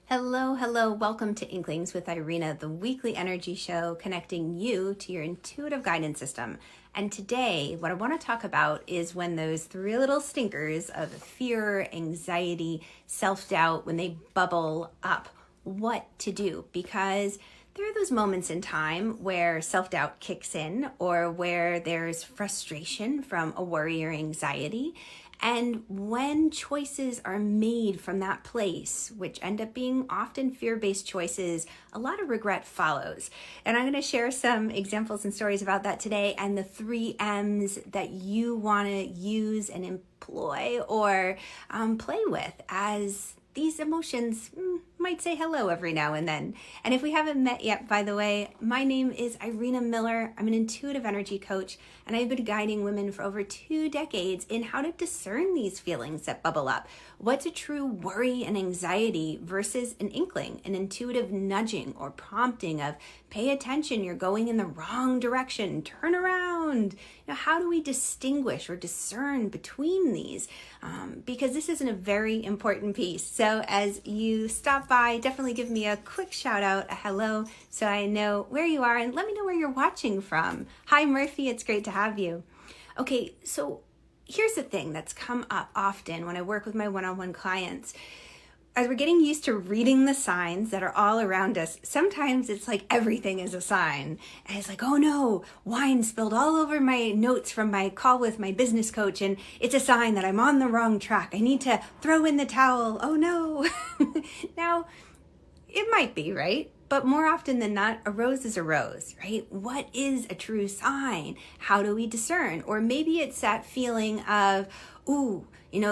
Hello. Welcome to Inklings with Irena, the weekly energy show connecting you to your intuitive guidance system. And today, what I want to talk about is when those three little stinkers of fear, anxiety, self-doubt, when they bubble up, what to do. Because there are those moments in time where self-doubt kicks in or where there's frustration from a worry or anxiety. And when choices are made from that place, which end up being often fear-based choices, a lot of regret follows. And I'm going to share some examples and stories about that today and the 3 M's that you want to use and employ or play with as these emotions might say hello every now and then. And if we haven't met yet, by the way, my name is Irena Miller. I'm an intuitive energy coach, and I've been guiding women for over 2 decades in how to discern these feelings that bubble up. What's a true worry and anxiety versus an inkling, an intuitive nudging or prompting of pay attention, you're going in the wrong direction, turn around. How do we distinguish or discern between these? Because this isn't a very important piece. So as you stop by, definitely give me a quick shout out, a hello, so I know where you are and let me know where you're watching from. Hi, Murphy, it's great to have you. Okay, so here's the thing that's come up often when I work with my one-on-one clients. As we're getting used to reading the signs that are all around us, sometimes it's like everything is a sign. And it's like, oh no, wine spilled all over my notes from my call with my business coach, and it's a sign that I'm on the wrong track. I need to throw in the towel. Oh no. Now, it might be, right? But more often than not, a rose is a rose, right? What is a true sign? How do we discern? Or maybe it's that feeling of,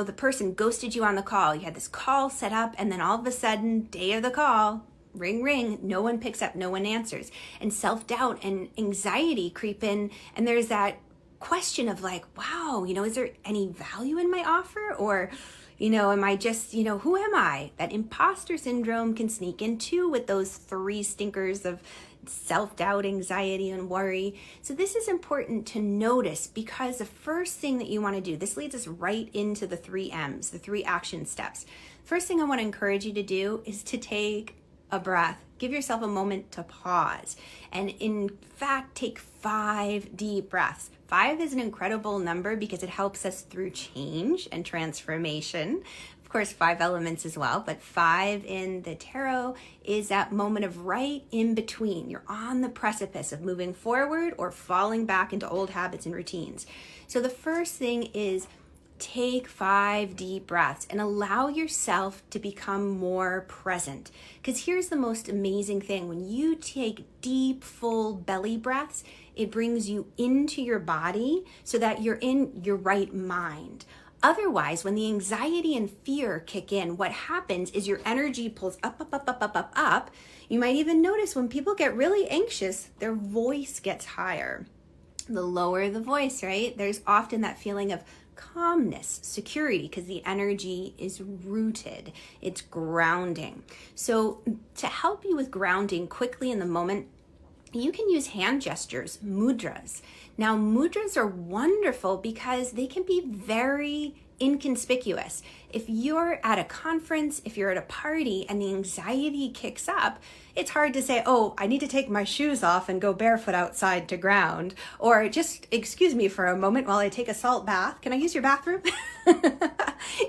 the person ghosted you on the call. You had this call set up, and then all of a sudden, day of the call, ring, ring, no one picks up, no one answers. And self-doubt and anxiety creep in, and there's that question of like, wow, is there any value in my offer? Or, am I just, who am I? That imposter syndrome can sneak in too with those 3 stinkers of self-doubt, anxiety, and worry. So this is important to notice because the first thing that you want to do, this leads us right into the 3 M's, the 3 action steps. First thing I want to encourage you to do is to take a breath. Give yourself a moment to pause. And in fact, take 5 deep breaths. 5 is an incredible number because it helps us through change and transformation. Of course, 5 elements as well, but 5 in the tarot is that moment of right in between. You're on the precipice of moving forward or falling back into old habits and routines. So the first thing is take 5 deep breaths and allow yourself to become more present. Because here's the most amazing thing. When you take deep, full belly breaths, it brings you into your body so that you're in your right mind. Otherwise, when the anxiety and fear kick in, what happens is your energy pulls up. You might even notice when people get really anxious, their voice gets higher. The lower the voice, right? There's often that feeling of calmness, security, because the energy is rooted. It's grounding. So to help you with grounding quickly in the moment, you can use hand gestures, mudras. Now, mudras are wonderful because they can be very inconspicuous. If you're at a conference, if you're at a party and the anxiety kicks up, it's hard to say, oh, I need to take my shoes off and go barefoot outside to ground. Or just excuse me for a moment while I take a salt bath. Can I use your bathroom?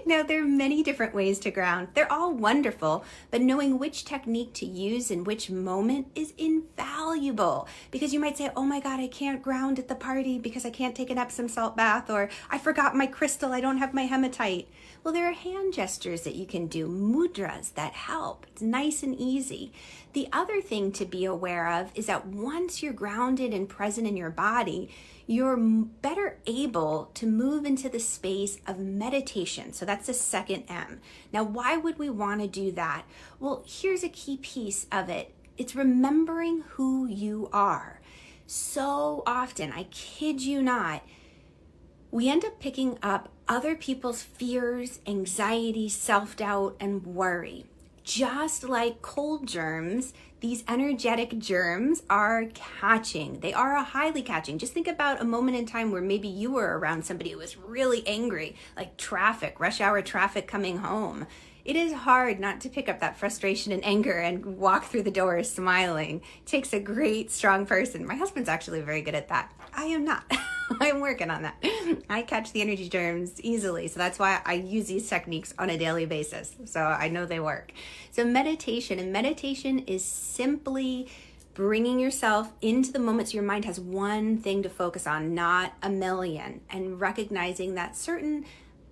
Now, there are many different ways to ground. They're all wonderful, but knowing which technique to use in which moment is invaluable. Because you might say, oh my God, I can't ground at the party because I can't take an Epsom salt bath, or I forgot my crystal, I don't have my hematite. Well, there are hand gestures that you can do, mudras that help. It's nice and easy. The other thing to be aware of is that once you're grounded and present in your body, you're better able to move into the space of meditation. So that's the second M. Now, why would we want to do that? Well, here's a key piece of it. It's remembering who you are. So often, I kid you not, we end up picking up other people's fears, anxiety, self-doubt, and worry. Just like cold germs, these energetic germs are catching. They are highly catching. Just think about a moment in time where maybe you were around somebody who was really angry, like traffic, rush hour traffic coming home. It is hard not to pick up that frustration and anger and walk through the door smiling. It takes a great, strong person. My husband's actually very good at that. I am not. I'm working on that. I catch the energy germs easily. So that's why I use these techniques on a daily basis. So I know they work. So meditation is simply bringing yourself into the moment so your mind has one thing to focus on, not a million, and recognizing that certain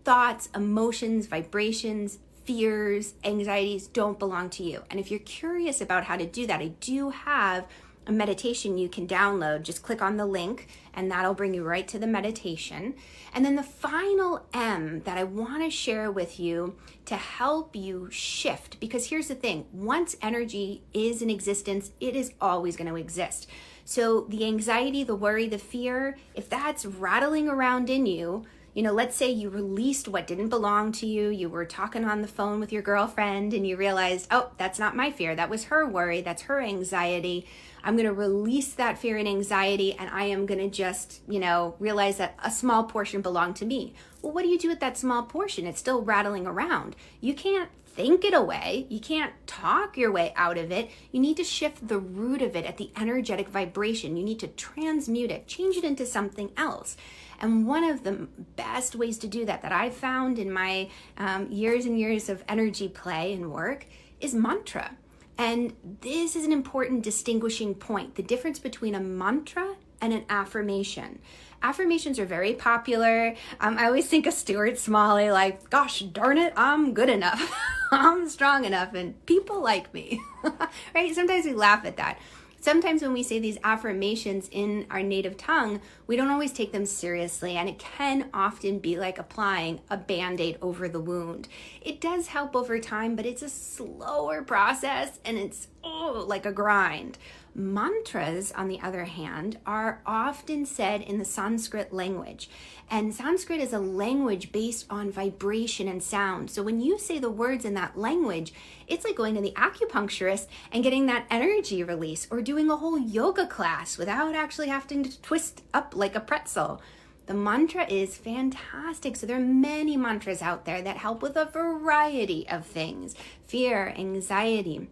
thoughts, emotions, vibrations, fears, anxieties don't belong to you. And if you're curious about how to do that, I do have a meditation you can download. Just click on the link and that'll bring you right to the meditation. And then the final M that I want to share with you to help you shift, because here's the thing, once energy is in existence, it is always going to exist. So the anxiety, the worry, the fear, if that's rattling around in you, let's say you released what didn't belong to you. You were talking on the phone with your girlfriend and you realized, oh, that's not my fear. That was her worry. That's her anxiety. I'm going to release that fear and anxiety, and I am going to just, realize that a small portion belonged to me. Well, what do you do with that small portion? It's still rattling around. You can't think it away. You can't talk your way out of it. You need to shift the root of it at the energetic vibration. You need to transmute it, change it into something else. And one of the best ways to do that I've found in my years and years of energy play and work is mantra. And this is an important distinguishing point, the difference between a mantra and an affirmation. Affirmations are very popular. I always think of Stuart Smalley, like, gosh darn it, I'm good enough. I'm strong enough and people like me, right? Sometimes we laugh at that. Sometimes when we say these affirmations in our native tongue, we don't always take them seriously, and it can often be like applying a Band-Aid over the wound. It does help over time, but it's a slower process and it's like a grind. Mantras, on the other hand, are often said in the Sanskrit language. And Sanskrit is a language based on vibration and sound. So when you say the words in that language, it's like going to the acupuncturist and getting that energy release, or doing a whole yoga class without actually having to twist up like a pretzel. The mantra is fantastic. So there are many mantras out there that help with a variety of things: fear, anxiety.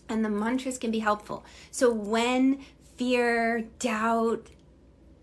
And the mantras can be helpful. So when fear, doubt,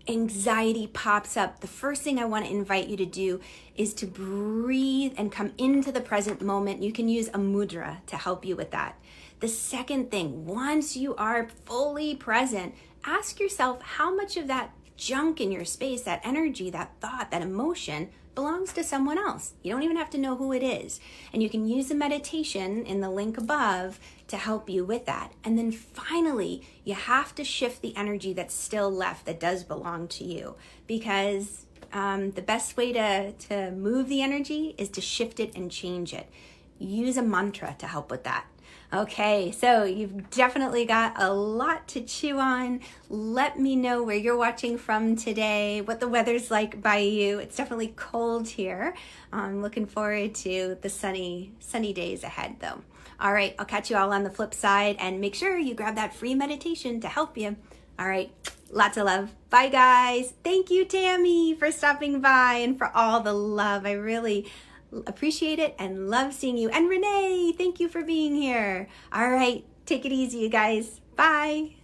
anxiety pops up, the first thing I want to invite you to do is to breathe and come into the present moment. You can use a mudra to help you with that. The second thing, once you are fully present, ask yourself how much of that junk in your space, that energy, that thought, that emotion belongs to someone else. You don't even have to know who it is. And you can use the meditation in the link above to help you with that. And then finally, you have to shift the energy that's still left that does belong to you, because the best way to move the energy is to shift it and change it. Use a mantra to help with that. Okay, so you've definitely got a lot to chew on. Let me know where you're watching from today, what the weather's like by you. It's definitely cold here. I'm looking forward to the sunny days ahead though. All right, I'll catch you all on the flip side, and make sure you grab that free meditation to help you. All right, lots of love. Bye guys. Thank you, Tammy, for stopping by and for all the love. I really appreciate it and love seeing you. And Renee, thank you for being here. All right, take it easy, you guys. Bye.